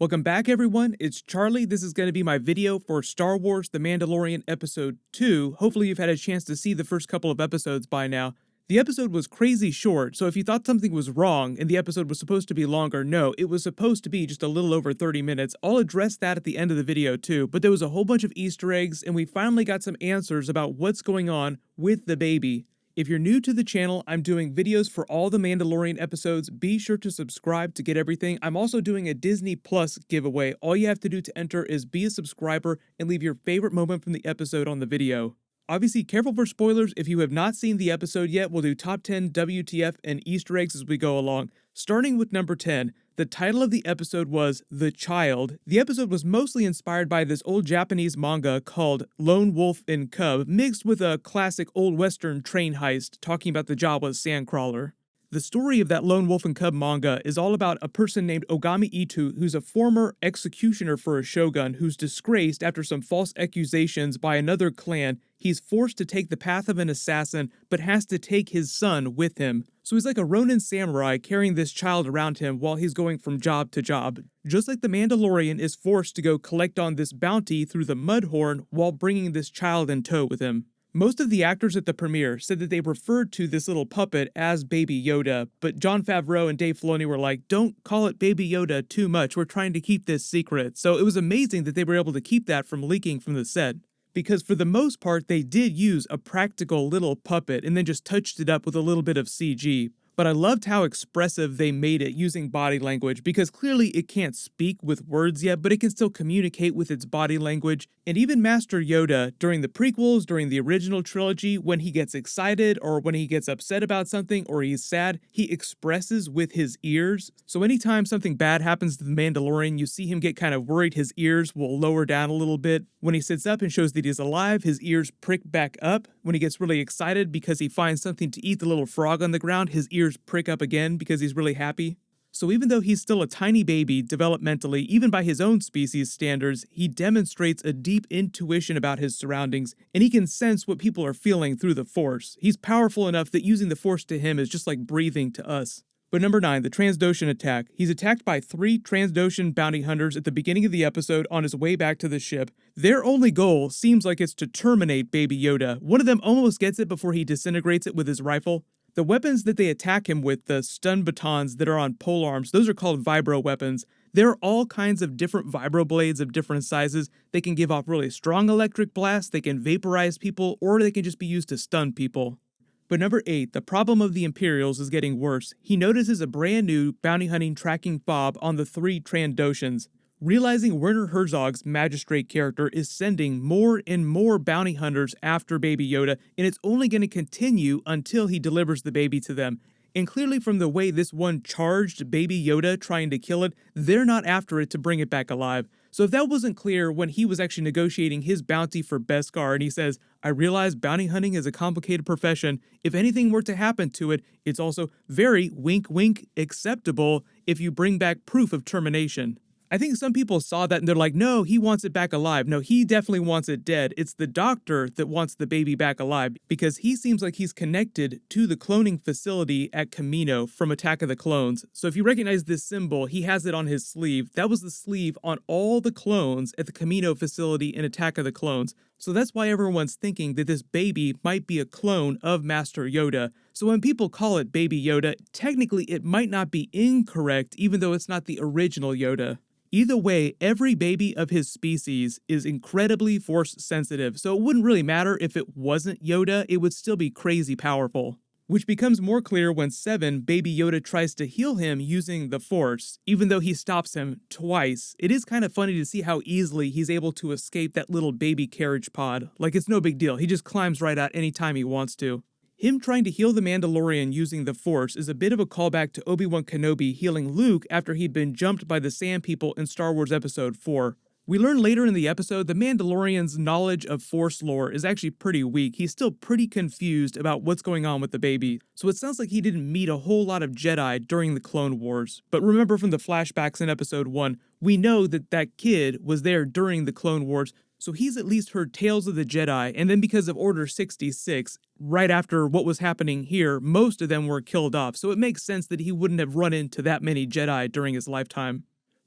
Welcome back, everyone. It's Charlie. This is going to be my video for Star Wars The Mandalorian Episode 2. Hopefully you've had a chance to see the first couple of episodes by now. The episode was crazy short, so if you thought something was wrong and the episode was supposed to be longer, no, it was supposed to be just a little over 30 minutes. I'll address that at the end of the video too, but there was a whole bunch of Easter eggs and we finally got some answers about what's going on with the baby. If you're new to the channel, I'm doing videos for all the Mandalorian episodes. Be sure to subscribe to get everything. I'm also doing a Disney Plus giveaway. All you have to do to enter is be a subscriber and leave your favorite moment from the episode on the video. Obviously, careful for spoilers. If you have not seen the episode yet, we'll do top 10 WTF and Easter eggs as we go along. Starting with number 10, the title of the episode was The Child. The episode was mostly inspired by this old Japanese manga called Lone Wolf and Cub, mixed with a classic old western train heist talking about the Jawa sandcrawler. The story of that Lone Wolf and Cub manga is all about a person named Ogami Itu who's a former executioner for a shogun who's disgraced after some false accusations by another clan. He's forced to take the path of an assassin, but has to take his son with him. So he's like a Ronin samurai carrying this child around him while he's going from job to job. Just like the Mandalorian is forced to go collect on this bounty through the Mudhorn while bringing this child in tow with him. Most of the actors at the premiere said that they referred to this little puppet as Baby Yoda, but Jon Favreau and Dave Filoni were like, don't call it Baby Yoda too much, we're trying to keep this secret. So it was amazing that they were able to keep that from leaking from the set. Because for the most part, they did use a practical little puppet and then just touched it up with a little bit of CG. But I loved how expressive they made it using body language, because clearly it can't speak with words yet, but it can still communicate with its body language. And even Master Yoda, during the prequels, during the original trilogy, when he gets excited or when he gets upset about something or he's sad, he expresses with his ears. So anytime something bad happens to the Mandalorian, you see him get kind of worried, his ears will lower down a little bit. When he sits up and shows that he's alive, his ears prick back up. When he gets really excited because he finds something to eat, the little frog on the ground, his ears prick up again because he's really happy. So even though he's still a tiny baby developmentally, even by his own species standards, he demonstrates a deep intuition about his surroundings, and he can sense what people are feeling through the Force. He's powerful enough that using the Force to him is just like breathing to us. But number 9, the Trandoshan attack. He's attacked by 3 Trandoshan bounty hunters at the beginning of the episode on his way back to the ship. Their only goal seems like it's to terminate Baby Yoda. One of them almost gets it before he disintegrates it with his rifle. The weapons that they attack him with, the stun batons that are on polearms, those are called vibro weapons. There are all kinds of different vibro blades of different sizes. They can give off really strong electric blasts, they can vaporize people, or they can just be used to stun people. But number 8, the problem of the Imperials is getting worse. He notices a brand new bounty hunting tracking fob on the 3 Trandoshans. Realizing Werner Herzog's magistrate character is sending more and more bounty hunters after Baby Yoda, and it's only going to continue until he delivers the baby to them. And clearly from the way this one charged Baby Yoda trying to kill it, they're not after it to bring it back alive. So if that wasn't clear when he was actually negotiating his bounty for Beskar and he says, I realize bounty hunting is a complicated profession. If anything were to happen to it, it's also very wink wink acceptable if you bring back proof of termination. I think some people saw that and they're like, no, he wants it back alive. No, he definitely wants it dead. It's the doctor that wants the baby back alive because he seems like he's connected to the cloning facility at Kamino from Attack of the Clones. So if you recognize this symbol, he has it on his sleeve. That was the sleeve on all the clones at the Kamino facility in Attack of the Clones. So that's why everyone's thinking that this baby might be a clone of Master Yoda. So when people call it Baby Yoda, technically it might not be incorrect even though it's not the original Yoda. Either way, every baby of his species is incredibly Force sensitive, so it wouldn't really matter if it wasn't Yoda, it would still be crazy powerful. Which becomes more clear when 7, Baby Yoda tries to heal him using the Force, even though he stops him twice. It is kind of funny to see how easily he's able to escape that little baby carriage pod. Like it's no big deal, he just climbs right out anytime he wants to. Him trying to heal the Mandalorian using the Force is a bit of a callback to Obi-Wan Kenobi healing Luke after he'd been jumped by the Sand People in Star Wars Episode 4. We learn later in the episode the Mandalorian's knowledge of Force lore is actually pretty weak. He's still pretty confused about what's going on with the baby. So it sounds like he didn't meet a whole lot of Jedi during the Clone Wars. But remember from the flashbacks in Episode 1, we know that that kid was there during the Clone Wars, so he's at least heard tales of the Jedi, and then because of Order 66, right after what was happening here, most of them were killed off, so it makes sense that he wouldn't have run into that many Jedi during his lifetime.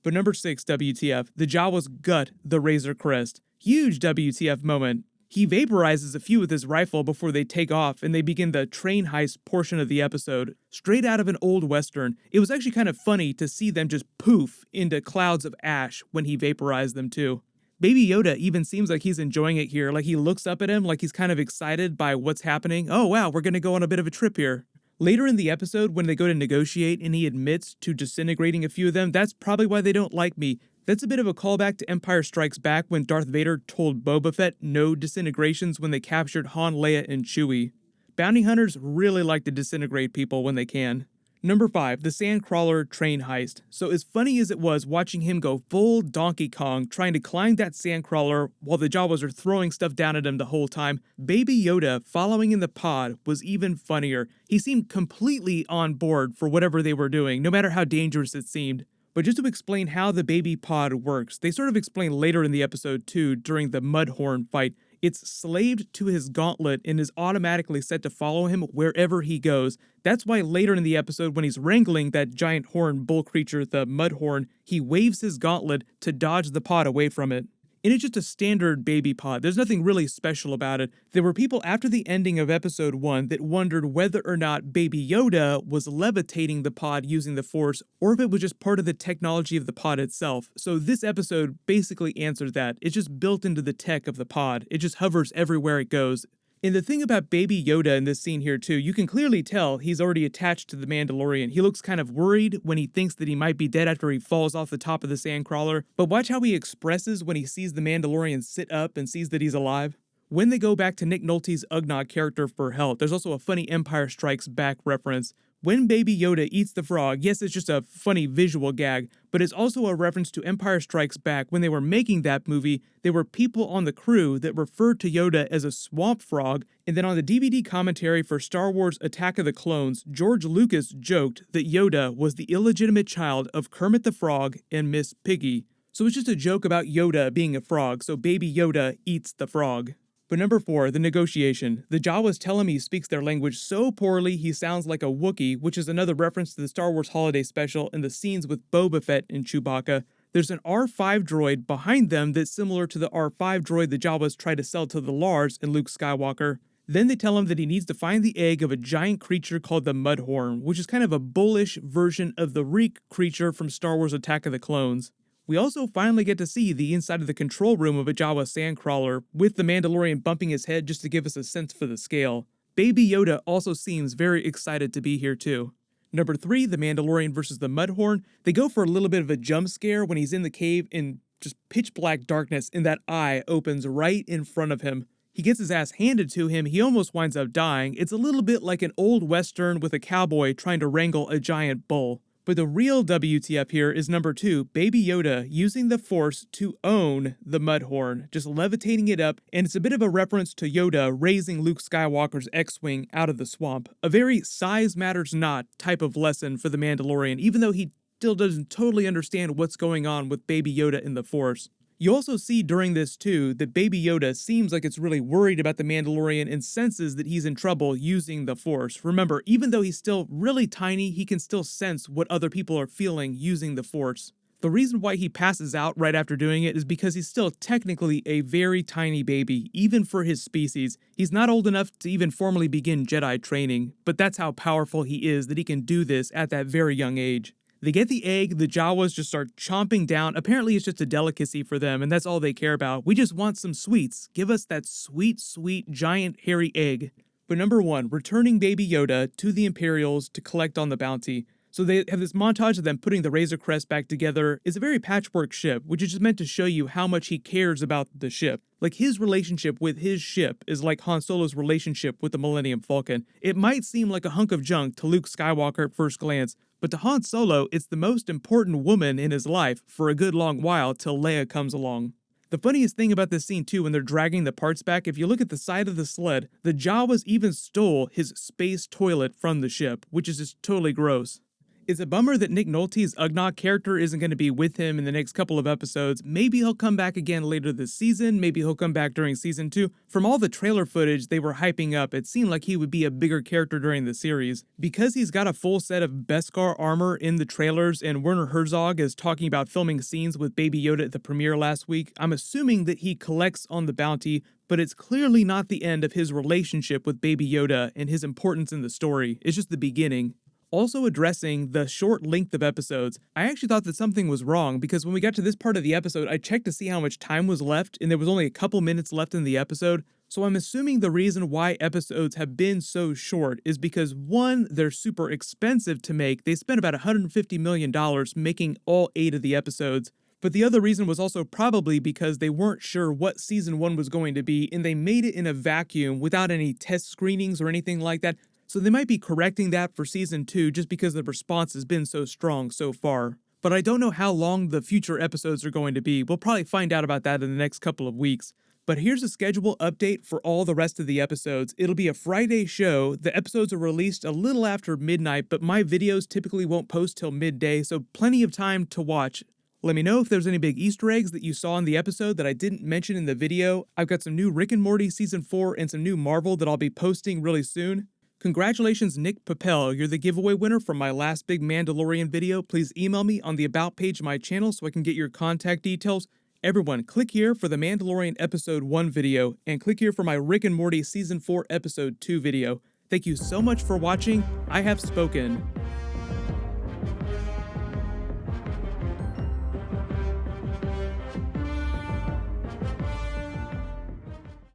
But number 6, WTF, the Jawas gut the Razor Crest. Huge WTF moment. He vaporizes a few with his rifle before they take off and they begin the train heist portion of the episode. Straight out of an old western, it was actually kind of funny to see them just poof into clouds of ash when he vaporized them too. Baby Yoda even seems like he's enjoying it here, like he looks up at him like he's kind of excited by what's happening. Oh wow, we're gonna go on a bit of a trip here. Later in the episode, when they go to negotiate and he admits to disintegrating a few of them, that's probably why they don't like me. That's a bit of a callback to Empire Strikes Back when Darth Vader told Boba Fett no disintegrations when they captured Han, Leia, and Chewie. Bounty hunters really like to disintegrate people when they can. Number 5, the Sandcrawler train heist. So as funny as it was watching him go full Donkey Kong trying to climb that Sandcrawler while the Jawas are throwing stuff down at him the whole time, Baby Yoda following in the pod was even funnier. He seemed completely on board for whatever they were doing, no matter how dangerous it seemed. But just to explain how the baby pod works, they sort of explain later in the episode too during the Mudhorn fight. It's slaved to his gauntlet and is automatically set to follow him wherever he goes. That's why later in the episode when he's wrangling that giant horn bull creature, the Mudhorn, he waves his gauntlet to dodge the pod away from it. And it's just a standard baby pod. There's nothing really special about it. There were people after the ending of episode 1 that wondered whether or not Baby Yoda was levitating the pod using the Force, or if it was just part of the technology of the pod itself. So this episode basically answers that. It's just built into the tech of the pod. It just hovers everywhere it goes. And the thing about Baby Yoda in this scene here too, you can clearly tell he's already attached to the Mandalorian. He looks kind of worried when he thinks that he might be dead after he falls off the top of the Sandcrawler, but watch how he expresses when he sees the Mandalorian sit up and sees that he's alive. When they go back to Nick Nolte's Ugnaught character for help, there's also a funny Empire Strikes Back reference. When Baby Yoda eats the frog, yes, it's just a funny visual gag, but it's also a reference to Empire Strikes Back. When they were making that movie, there were people on the crew that referred to Yoda as a swamp frog, and then on the DVD commentary for Star Wars Attack of the Clones, George Lucas joked that Yoda was the illegitimate child of Kermit the Frog and Miss Piggy. So it's just a joke about Yoda being a frog, so Baby Yoda eats the frog. But number 4, the negotiation. The Jawas tell him he speaks their language so poorly he sounds like a Wookiee, which is another reference to the Star Wars Holiday Special and the scenes with Boba Fett and Chewbacca. There's an R5 droid behind them that's similar to the R5 droid the Jawas try to sell to the Lars and Luke Skywalker. Then they tell him that he needs to find the egg of a giant creature called the Mudhorn, which is kind of a bullish version of the Reek creature from Star Wars Attack of the Clones. We also finally get to see the inside of the control room of a Jawa Sandcrawler, with the Mandalorian bumping his head just to give us a sense for the scale. Baby Yoda also seems very excited to be here too. Number 3, the Mandalorian versus the Mudhorn. They go for a little bit of a jump scare when he's in the cave in just pitch black darkness and that eye opens right in front of him. He gets his ass handed to him, he almost winds up dying. It's a little bit like an old western with a cowboy trying to wrangle a giant bull. But the real WTF here is number 2, Baby Yoda using the Force to own the Mudhorn, just levitating it up, and it's a bit of a reference to Yoda raising Luke Skywalker's X-Wing out of the swamp. A very size matters not type of lesson for the Mandalorian, even though he still doesn't totally understand what's going on with Baby Yoda in the Force. You also see during this too that Baby Yoda seems like it's really worried about the Mandalorian and senses that he's in trouble using the Force. Remember, even though he's still really tiny, he can still sense what other people are feeling using the Force. The reason why he passes out right after doing it is because he's still technically a very tiny baby, even for his species. He's not old enough to even formally begin Jedi training, but that's how powerful he is that he can do this at that very young age. They get the egg, the Jawas just start chomping down. Apparently it's just a delicacy for them, and that's all they care about. We just want some sweets. Give us that sweet, sweet, giant, hairy egg. But number 1, returning Baby Yoda to the Imperials to collect on the bounty. So they have this montage of them putting the Razor Crest back together. It's a very patchwork ship, which is just meant to show you how much he cares about the ship. Like, his relationship with his ship is like Han Solo's relationship with the Millennium Falcon. It might seem like a hunk of junk to Luke Skywalker at first glance, but to Han Solo, it's the most important woman in his life for a good long while till Leia comes along. The funniest thing about this scene too, when they're dragging the parts back, if you look at the side of the sled, the Jawas even stole his space toilet from the ship, which is just totally gross. It's a bummer that Nick Nolte's Ugnaught character isn't going to be with him in the next couple of episodes. Maybe he'll come back again later this season, maybe he'll come back during season 2. From all the trailer footage they were hyping up, it seemed like he would be a bigger character during the series. Because he's got a full set of Beskar armor in the trailers and Werner Herzog is talking about filming scenes with Baby Yoda at the premiere last week, I'm assuming that he collects on the bounty, but it's clearly not the end of his relationship with Baby Yoda and his importance in the story. It's just the beginning. Also addressing the short length of episodes, I actually thought that something was wrong because when we got to this part of the episode, I checked to see how much time was left and there was only a couple minutes left in the episode. So I'm assuming the reason why episodes have been so short is because 1, they're super expensive to make. They spent about $150 million making all 8 of the episodes. But the other reason was also probably because they weren't sure what season 1 was going to be and they made it in a vacuum without any test screenings or anything like that. So they might be correcting that for season 2 just because the response has been so strong so far. But I don't know how long the future episodes are going to be. We'll probably find out about that in the next couple of weeks. But here's a schedule update for all the rest of the episodes. It'll be a Friday show. The episodes are released a little after midnight, but my videos typically won't post till midday, so plenty of time to watch. Let me know if there's any big Easter eggs that you saw in the episode that I didn't mention in the video. I've got some new Rick and Morty season 4 and some new Marvel that I'll be posting really soon. Congratulations, Nick Papel. You're the giveaway winner from my last big Mandalorian video. Please email me on the About page of my channel so I can get your contact details. Everyone, click here for the Mandalorian Episode 1 video, and click here for my Rick and Morty Season 4 Episode 2 video. Thank you so much for watching. I have spoken.